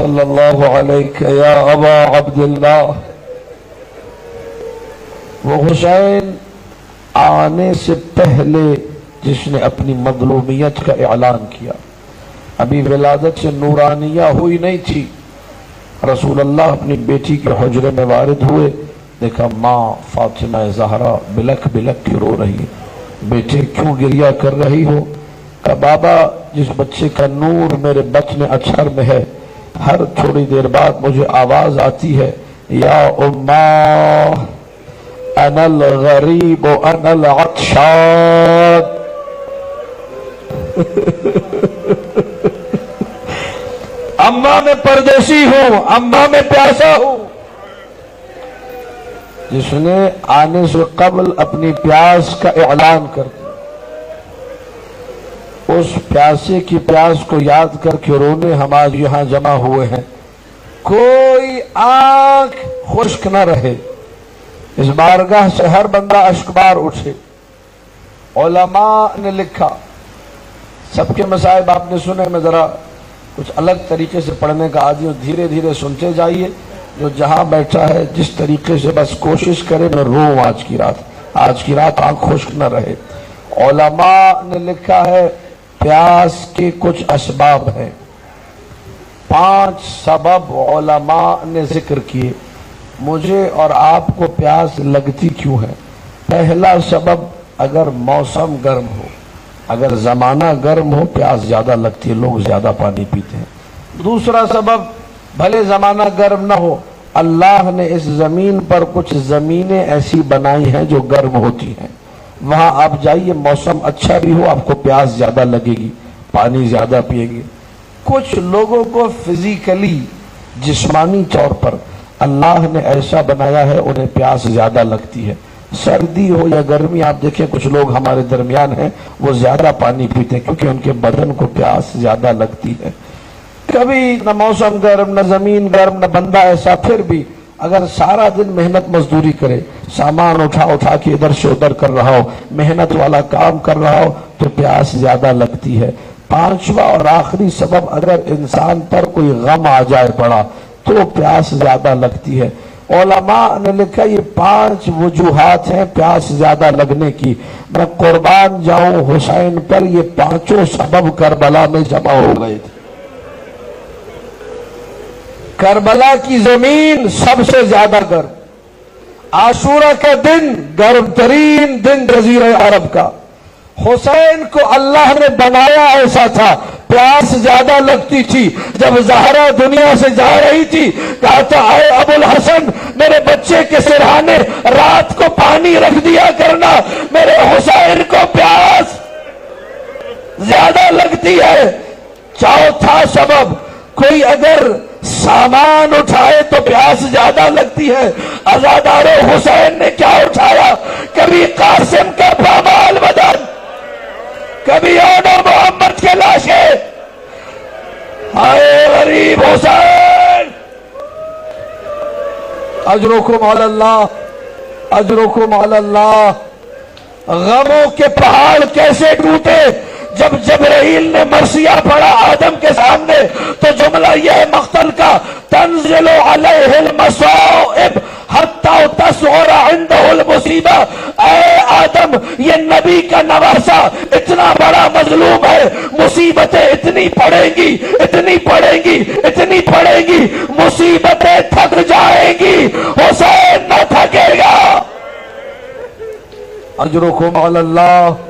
सल्लल्लाहु अलैहि या अबा अब्दुल्लाह। वो हुसैन आने से पहले जिसने अपनी मज़लूमियत का ऐलान किया, अभी विलादत से नूरानिया हुई नहीं थी। रसूलुल्लाह अपनी बेटी के हुजरे में वारिद हुए, देखा माँ फातिमा ज़हरा बिलख बिलख के रो रही है। बेटे क्यों गिरिया कर रही हो? कहा बाबा, जिस बच्चे का नूर मेरे बत्न अचहर में है, हर थोड़ी देर बाद मुझे आवाज आती है, या उम्मा अनल गरीब अनल अत्शाद। अम्मा मैं परदेसी हूं, अम्मा मैं प्यासा हूं। जिसने आने से कबल अपनी प्यास का ऐलान कर दिया, उस प्यासे की प्यास को याद करके रोने हम आज यहां जमा हुए हैं। कोई आंख खुश्क न रहे, इस बारगाह से हर बंदा अश्कबार उठे। उलमा ने लिखा, सबके मसाइब आपने सुने, मैं जरा कुछ अलग तरीके से पढ़ने का आदी हूं, धीरे धीरे सुनते जाइए। जो जहां बैठा है जिस तरीके से बस कोशिश करे मैं रोऊं आज की रात आंख खुश्क न रहे। उलमा ने लिखा है प्यास के कुछ असबाब हैं, 5 सबब उलमा ने जिक्र किए। मुझे और आपको प्यास लगती क्यों है? पहला सबब, अगर मौसम गर्म हो, अगर जमाना गर्म हो प्यास ज्यादा लगती है, लोग ज्यादा पानी पीते हैं। दूसरा सबब, भले जमाना गर्म ना हो, अल्लाह ने इस जमीन पर कुछ जमीनें ऐसी बनाई हैं जो गर्म होती हैं। वहां आप जाइए, मौसम अच्छा भी हो, आपको प्यास ज्यादा लगेगी, पानी ज्यादा पिएंगे। कुछ लोगों को फिजिकली जिस्मानी तौर पर अल्लाह ने ऐसा बनाया है, उन्हें प्यास ज्यादा लगती है। सर्दी हो या गर्मी, आप देखें कुछ लोग हमारे दरमियान हैं, वो ज्यादा पानी पीते हैं क्योंकि उनके बदन को प्यास ज्यादा लगती है। कभी न मौसम गर्म, न जमीन गर्म, न बंदा ऐसा, फिर भी अगर सारा दिन मेहनत मजदूरी करे, सामान उठा उठा के इधर से उधर कर रहा हो, मेहनत वाला काम कर रहा हो, तो प्यास ज्यादा लगती है। 5वां और आखिरी सबब, अगर इंसान पर कोई गम आ जाए बड़ा, तो प्यास ज्यादा लगती है। उलमा ने लिखा ये 5 वजूहात हैं प्यास ज्यादा लगने की। मैं कुर्बान जाऊं हुसैन पर, ये 5 सबब करबला में जमा हो गए थे। करबला की जमीन सबसे ज्यादा गर्म, आशूरा का दिन गर्म तरीन दिन जजीरा अरब का। हुसैन को अल्लाह ने बनाया ऐसा था, प्यास ज्यादा लगती थी। जब ज़हरा दुनिया से जा रही थी, कहा था आए अबुल हसन, मेरे बच्चे के सिरहाने रात को पानी रख दिया करना, मेरे हुसैन को प्यास ज्यादा लगती है। चौथा सबब, कोई अगर सामान उठाए तो प्यास ज्यादा लगती है। अज़ादारे हुसैन ने क्या उठाया? कभी कासिम का पामाल बदन, कभी ओनो मोहम्मद के लाशें। हाय गरीब हुसैन, अजरुकुम अलल्लाह, अजरुकुम अलल्लाह। गमों के पहाड़ कैसे टूटे जब जबरील ने मरसिया पढ़ा आदम के सामने, तो जुमला यह मख्तल का, तंज़िलु अलैहिल मसाइब हत्ता तस्ग़ुरा इंदहुल मुसीबा। ऐ आदम, ये नबी का नवासा इतना बड़ा मजलूम है, मुसीबतें इतनी पड़ेंगी, इतनी पड़ेंगी, इतनी पड़ेंगी, मुसीबतें थक जाएंगी, हुसैन न थकेगा। अजरुकुम अलल्लाह।